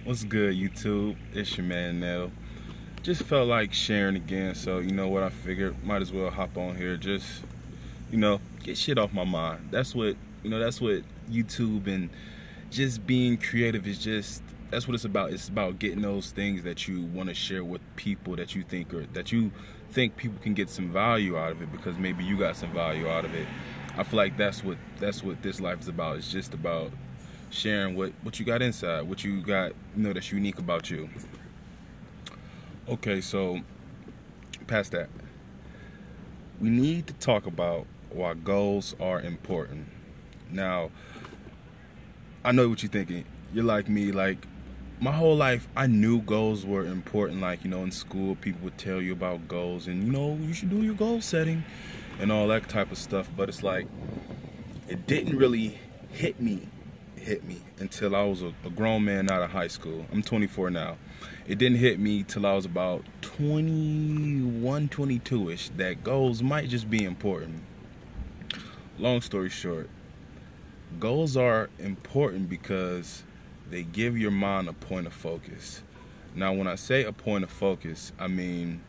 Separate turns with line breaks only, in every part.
What's good, YouTube? It's your man Nell. Just felt like sharing again, so you know what? I figured might as well hop on here. Just get shit off my mind. That's what That's what YouTube and just being creative is. That's what it's about. It's about getting those things that you want to share with people that you think people can get some value out of it because maybe you got some value out of it. I feel like that's what this life is about. It's just about sharing what you got inside, what you got, that's unique about you. Okay, so past that, we need to talk about why goals are important. Now, I know what you're thinking. You're like me, like my whole life I knew goals were important. Like, in school people would tell you about goals and you should do your goal setting and all that type of stuff, but it's like it didn't really hit me until I was a grown man out of high school. I'm 24 now. It didn't hit me till I was about 21, 22-ish that goals might just be important. Long story short, goals are important because they give your mind a point of focus. Now, when I say a point of focus, I mean,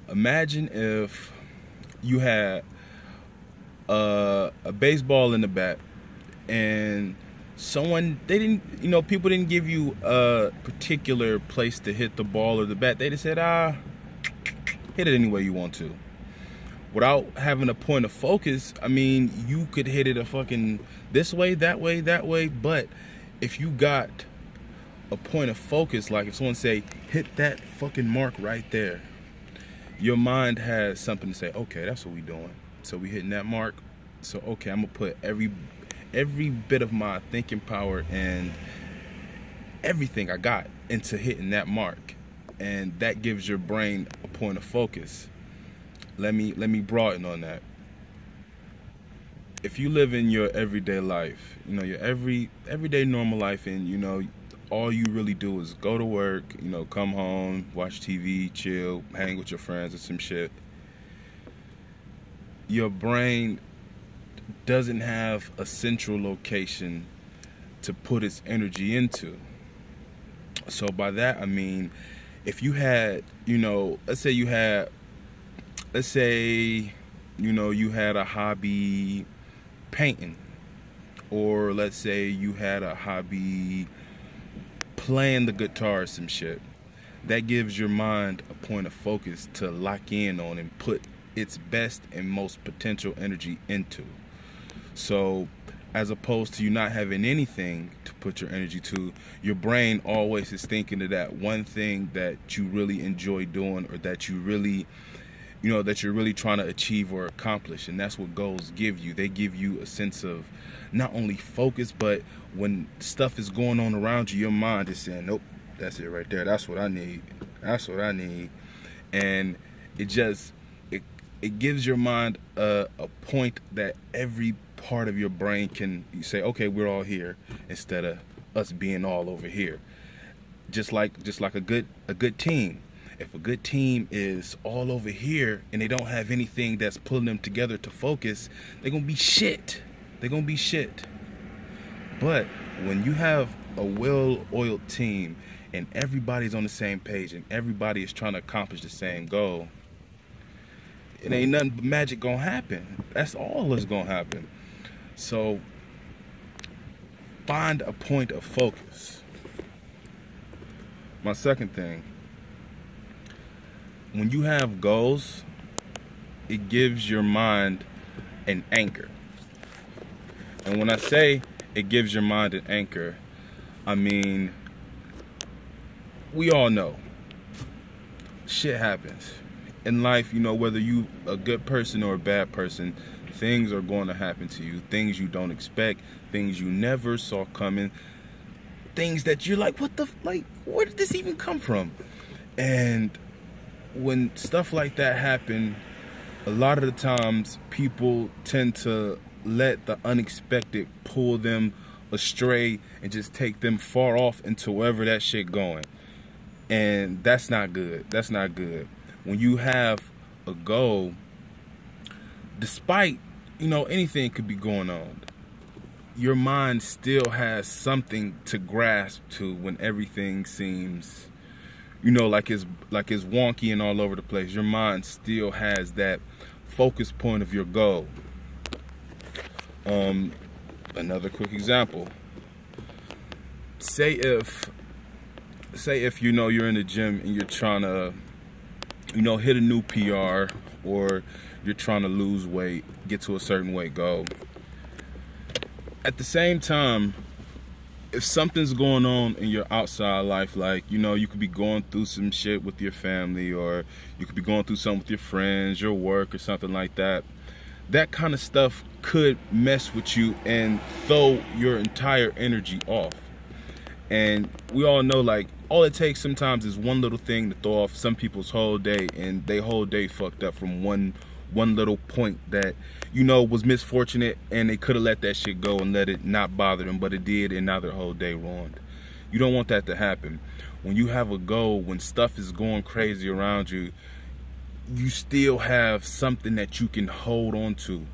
imagine if you had a baseball in the bat and people didn't give you a particular place to hit the ball or the bat. They just said, hit it any way you want to. Without having a point of focus, I mean, you could hit it a fucking this way, that way, that way. But if you got a point of focus, like if someone say, hit that fucking mark right there, your mind has something to say, okay, that's what we doing. So we hitting that mark. So, okay, I'm gonna put every bit of my thinking power and everything I got into hitting that mark, and that gives your brain a point of focus. Let me broaden on that. If you live in your everyday life, your everyday normal life, and all you really do is go to work, come home, watch TV, chill, hang with your friends or some shit, your brain doesn't have a central location to put its energy into. So by that I mean, if you had, let's say you had a hobby painting, or let's say you had a hobby playing the guitar or some shit, that gives your mind a point of focus to lock in on and put its best and most potential energy into. So as opposed to you not having anything to put your energy to, your brain always is thinking of that one thing that you really enjoy doing, or that you really, that you're really trying to achieve or accomplish. And that's what goals give you. They give you a sense of not only focus, but when stuff is going on around you, your mind is saying, nope, that's it right there. That's what I need. That's what I need. And it gives your mind a point that every part of your brain can say, okay, we're all here, instead of us being all over here. Just like a good team. If a good team is all over here and they don't have anything that's pulling them together to focus, they're gonna be shit. They're gonna be shit. But when you have a well-oiled team and everybody's on the same page and everybody is trying to accomplish the same goal, it ain't nothing but magic gonna happen. That's all that's gonna happen. So find a point of focus. My second thing, when you have goals, it gives your mind an anchor. And when I say it gives your mind an anchor, I mean, we all know shit happens in life. Whether you a good person or a bad person, things are going to happen to you. Things you don't expect, things you never saw coming, things that you're like, where did this even come from? And when stuff like that happen, a lot of the times people tend to let the unexpected pull them astray and just take them far off into wherever that shit going. And that's not good. That's not good. When you have a goal, despite anything could be going on, your mind still has something to grasp to when everything seems, you know, like it's wonky and all over the place. Your mind still has that focus point of your goal. Another quick example. Say if you know you're in the gym and you're trying to, you know, hit a new PR, or you're trying to lose weight, get to a certain weight goal. At the same time, if something's going on in your outside life, like, you know, you could be going through some shit with your family, or you could be going through something with your friends, your work, or something like that, that kind of stuff could mess with you and throw your entire energy off. And we all know, like, all it takes sometimes is one little thing to throw off some people's whole day, and their whole day fucked up from one little point that, you know, was misfortunate, and they could have let that shit go and let it not bother them, but it did, and now their whole day ruined. You don't want that to happen. When you have a goal, when stuff is going crazy around you, you still have something that you can hold on to.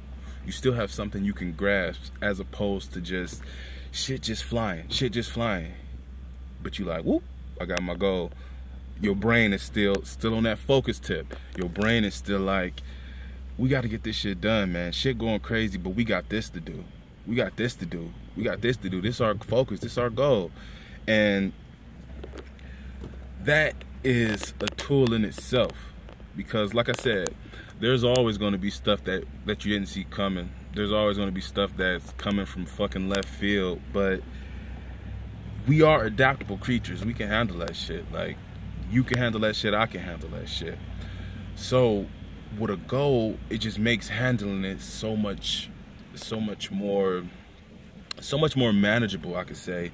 You still have something you can grasp, as opposed to just shit just flying. But you like, whoop, I got my goal. Your brain is still on that focus tip. Your brain is still like, we got to get this shit done, man. Shit going crazy, but we got this to do. We got this to do. This is our focus. This is our goal. And that is a tool in itself. Because like I said, there's always going to be stuff that you didn't see coming. There's always going to be stuff that's coming from fucking left field. But we are adaptable creatures. We can handle that shit. Like, you can handle that shit, I can handle that shit. So with a goal, it just makes handling it so much more manageable, I could say.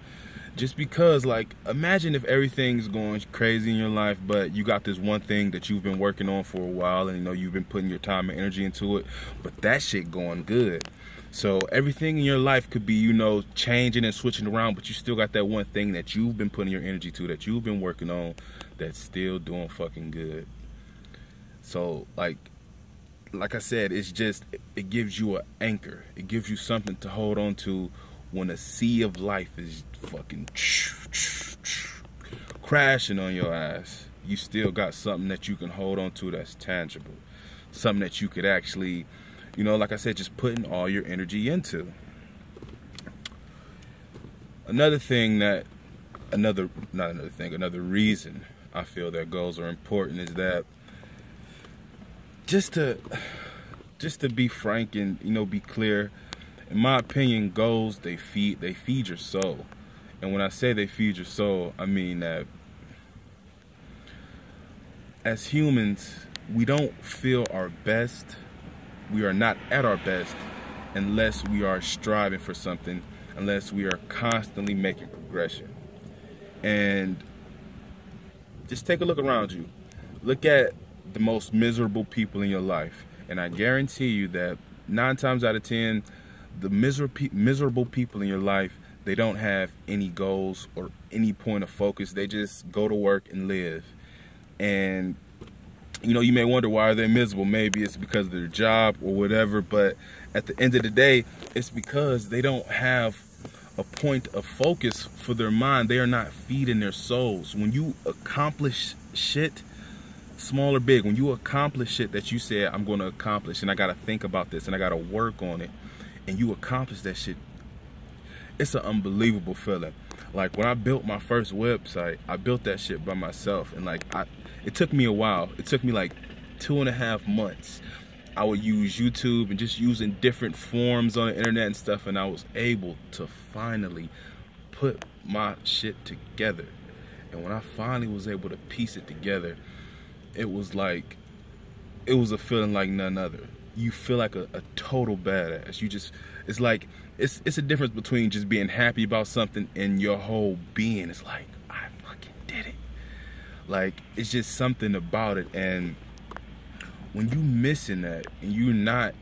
Just because, like, imagine if everything's going crazy in your life, but you got this one thing that you've been working on for a while, and you know you've been putting your time and energy into it, but that shit going good. So everything in your life could be, you know, changing and switching around, but you still got that one thing that you've been putting your energy to, that you've been working on, that's still doing fucking good. So like I said, it's just, it gives you an anchor. It gives you something to hold on to when a sea of life is fucking crashing on your ass. You still got something that you can hold on to that's tangible. Something that you could actually, you know, like I said, just putting all your energy into. Another reason I feel that goals are important is that just to be frank and, you know, be clear, in my opinion, goals, they feed your soul. And when I say they feed your soul, I mean that as humans, we don't feel our best. We are not at our best unless we are striving for something, unless we are constantly making progression. And just take a look around you. Look at the most miserable people in your life, and I guarantee you that 9 times out of 10, the miserable people in your life, they don't have any goals or any point of focus. They just go to work and live. And you know, you may wonder, why are they miserable? Maybe it's because of their job or whatever, but at the end of the day, it's because they don't have a point of focus for their mind. They are not feeding their souls. When you accomplish shit, small or big, when you accomplish shit that you said, I'm going to accomplish, and I got to think about this, and I got to work on it, and you accomplish that shit, it's an unbelievable feeling. Like, when I built my first website, I built that shit by myself, and like, it took me a while. It took me like 2.5 months. I would use YouTube and just using different forms on the internet and stuff, and I was able to finally put my shit together. And when I finally was able to piece it together, it was like, it was a feeling like none other. You feel like a total badass. You just, it's like, it's a difference between just being happy about something and your whole being is like, I fucking did it. Like, it's just something about it. And when you missing that and you're not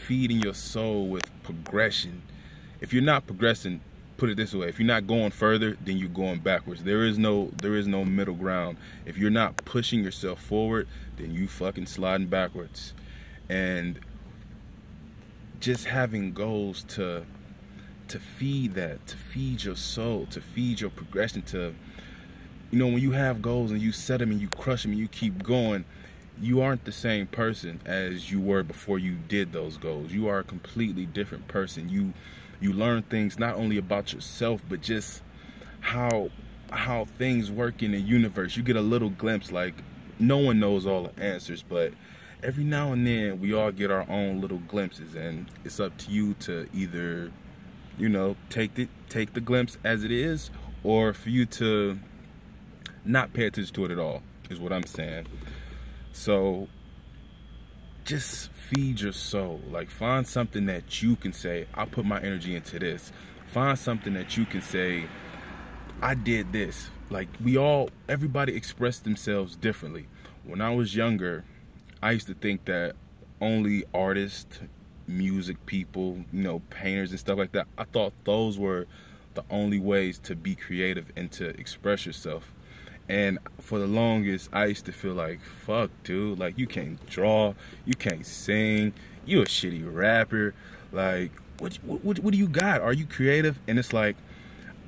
feeding your soul with progression, if you're not progressing, put it this way, if you're not going further, then you're going backwards. There is no middle ground. If you're not pushing yourself forward, then you fucking sliding backwards. And just having goals to to feed that, to feed your soul, to feed your progression, to, you know, when you have goals and you set them and you crush them and you keep going, you aren't the same person as you were before you did those goals. You are a completely different person. You learn things not only about yourself, but just how things work in the universe. You get a little glimpse. Like, no one knows all the answers, but every now and then we all get our own little glimpses, and it's up to you to either, you know, take the glimpse as it is, or for you to not pay attention to it at all, is what I'm saying. So just feed your soul. Like, find something that you can say, I put my energy into this. Find something that you can say, I did this. Like, everybody expressed themselves differently. When I was younger, I used to think that only artists, music people, you know, painters and stuff like that, I thought those were the only ways to be creative and to express yourself. And for the longest, I used to feel like, fuck, dude, like, you can't draw, you can't sing, you a shitty rapper, like, what do you got? Are you creative? And it's like,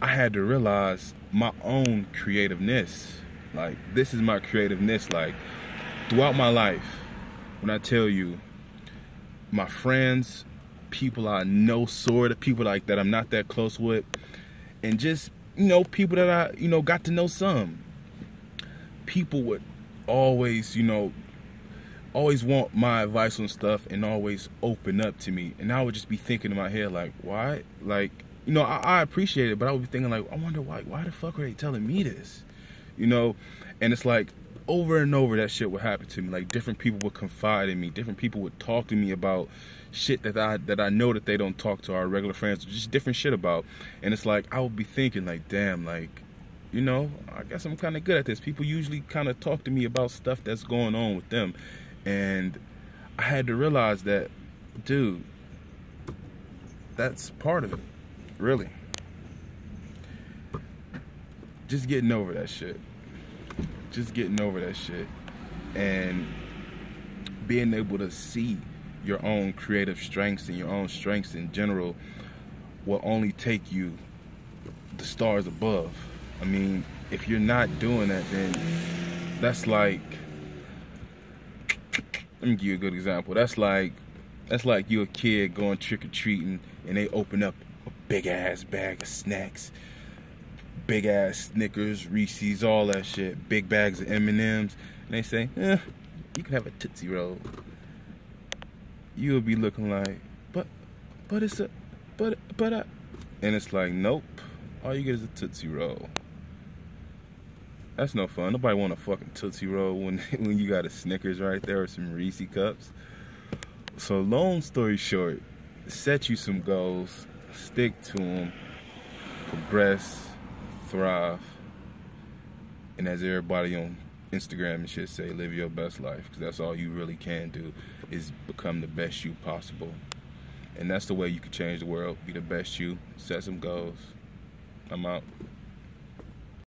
I had to realize my own creativeness. Like, this is my creativeness. Like, throughout my life, when I tell you, my friends, people I know sort of, people like that I'm not that close with, and just, you know, people that I, you know, got to know some, people would always, you know, always want my advice on stuff and always open up to me. And I would just be thinking in my head, like, why? Like, you know, I appreciate it, but I would be thinking, like, I wonder why the fuck are they telling me this? You know? And it's like, over and over that shit would happen to me. Like, different people would confide in me. Different people would talk to me about shit that I know that they don't talk to our regular friends, just different shit about. And it's like, I would be thinking, like, damn, like, you know, I guess I'm kind of good at this. People usually kind of talk to me about stuff that's going on with them. And I had to realize that, dude, that's part of it, really. Just getting over that shit. Just getting over that shit. And being able to see your own creative strengths and your own strengths in general will only take you the stars above. I mean, if you're not doing that, then that's like, let me give you a good example. That's like you a kid going trick-or-treating and they open up a big-ass bag of snacks, big-ass Snickers, Reese's, all that shit, big bags of M&Ms, and they say, you can have a Tootsie Roll. You'll be looking like, but and it's like, nope, all you get is a Tootsie Roll. That's no fun. Nobody want a fucking Tootsie Roll when you got a Snickers right there or some Reese cups. So long story short, set you some goals, stick to them, progress, thrive, and as everybody on Instagram and shit say, live your best life, because that's all you really can do, is become the best you possible. And that's the way you can change the world. Be the best you. Set some goals. I'm out.